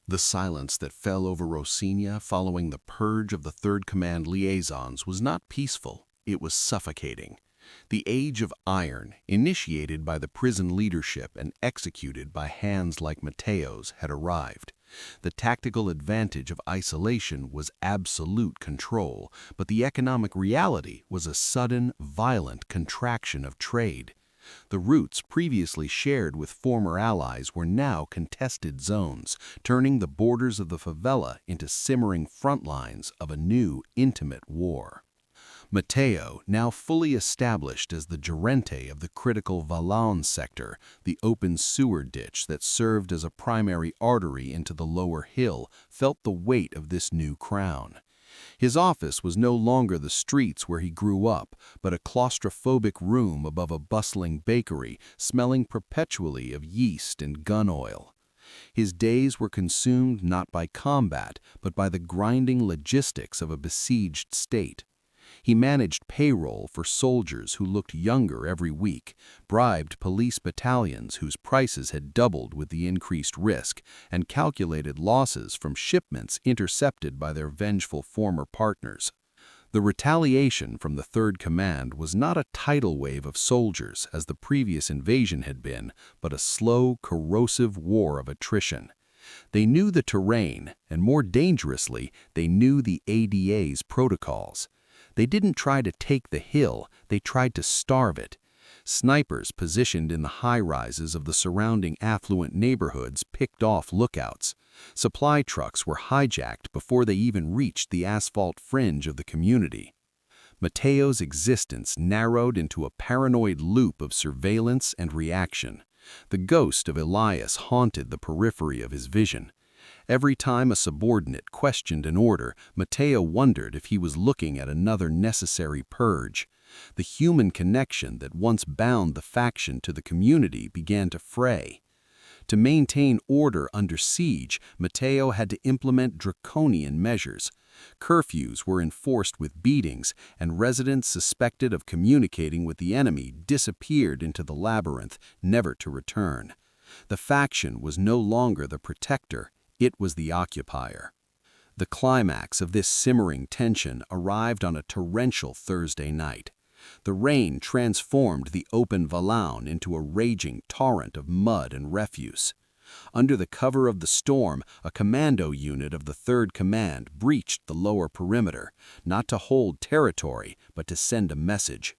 The silence that fell over Rocinha following the purge of the Third Command liaisons was not peaceful, it was suffocating. The Age of Iron, initiated by the prison leadership and executed by hands like Mateo's, had arrived. The tactical advantage of isolation was absolute control, but the economic reality was a sudden, violent contraction of trade. The routes previously shared with former allies were now contested zones, turning the borders of the favela into simmering front lines of a new, intimate war. Mateo, now fully established as the gerente of the critical Valon sector, the open sewer ditch that served as a primary artery into the lower hill, felt the weight of this new crown. His office was no longer the streets where he grew up, but a claustrophobic room above a bustling bakery, smelling perpetually of yeast and gun oil. His days were consumed not by combat, but by the grinding logistics of a besieged state. He managed payroll for soldiers who looked younger every week, bribed police battalions whose prices had doubled with the increased risk, and calculated losses from shipments intercepted by their vengeful former partners. The retaliation from the Third Command was not a tidal wave of soldiers as the previous invasion had been, but a slow, corrosive war of attrition. They knew the terrain, and more dangerously, they knew the ADA's protocols. They didn't try to take the hill, they tried to starve it. Snipers positioned in the high-rises of the surrounding affluent neighborhoods picked off lookouts. Supply trucks were hijacked before they even reached the asphalt fringe of the community. Mateo's existence narrowed into a paranoid loop of surveillance and reaction. The ghost of Elias haunted the periphery of his vision. Every time a subordinate questioned an order, Mateo wondered if he was looking at another necessary purge. The human connection that once bound the faction to the community began to fray. To maintain order under siege, Mateo had to implement draconian measures. Curfews were enforced with beatings, and residents suspected of communicating with the enemy disappeared into the labyrinth, never to return. The faction was no longer the protector, it was the occupier. The climax of this simmering tension arrived on a torrential Thursday night. The rain transformed the open Valon into a raging torrent of mud and refuse. Under the cover of the storm, a commando unit of the Third Command breached the lower perimeter, not to hold territory, but to send a message.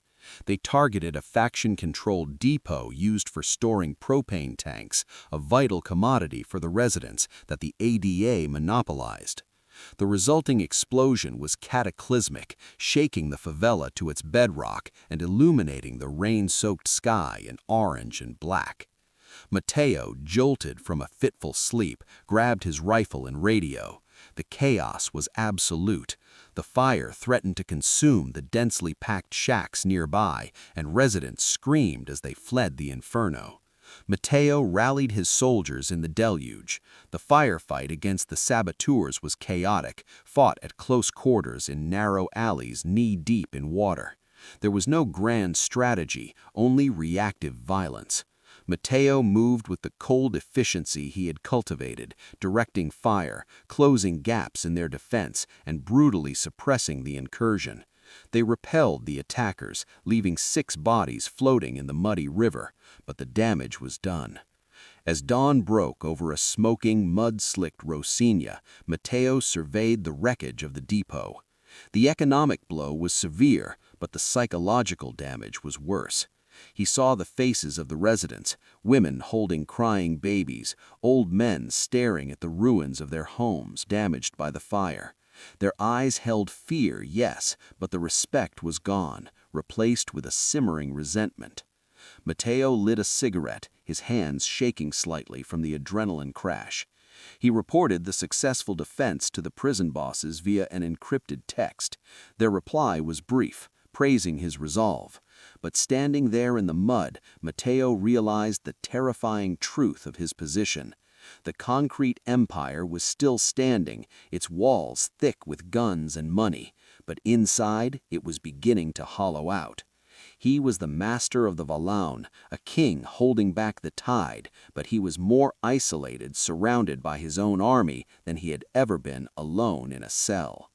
They targeted a faction-controlled depot used for storing propane tanks, a vital commodity for the residents that the ADA monopolized. The resulting explosion was cataclysmic, shaking the favela to its bedrock and illuminating the rain-soaked sky in orange and black. Mateo, jolted from a fitful sleep, grabbed his rifle and radio. The chaos was absolute. The fire threatened to consume the densely packed shacks nearby, and residents screamed as they fled the inferno. Mateo rallied his soldiers in the deluge. The firefight against the saboteurs was chaotic, fought at close quarters in narrow alleys knee-deep in water. There was no grand strategy, only reactive violence. Mateo moved with the cold efficiency he had cultivated, directing fire, closing gaps in their defense, and brutally suppressing the incursion. They repelled the attackers, leaving 6 bodies floating in the muddy river, but the damage was done. As dawn broke over a smoking, mud-slicked Rocinha, Mateo surveyed the wreckage of the depot. The economic blow was severe, but the psychological damage was worse. He saw the faces of the residents, women holding crying babies, old men staring at the ruins of their homes damaged by the fire. Their eyes held fear, yes, but the respect was gone, replaced with a simmering resentment. Mateo lit a cigarette, his hands shaking slightly from the adrenaline crash. He reported the successful defense to the prison bosses via an encrypted text. Their reply was brief, praising his resolve. But standing there in the mud, Mateo realized the terrifying truth of his position. The concrete empire was still standing, its walls thick with guns and money, but inside it was beginning to hollow out. He was the master of the Valaun, a king holding back the tide, but he was more isolated, surrounded by his own army, than he had ever been alone in a cell.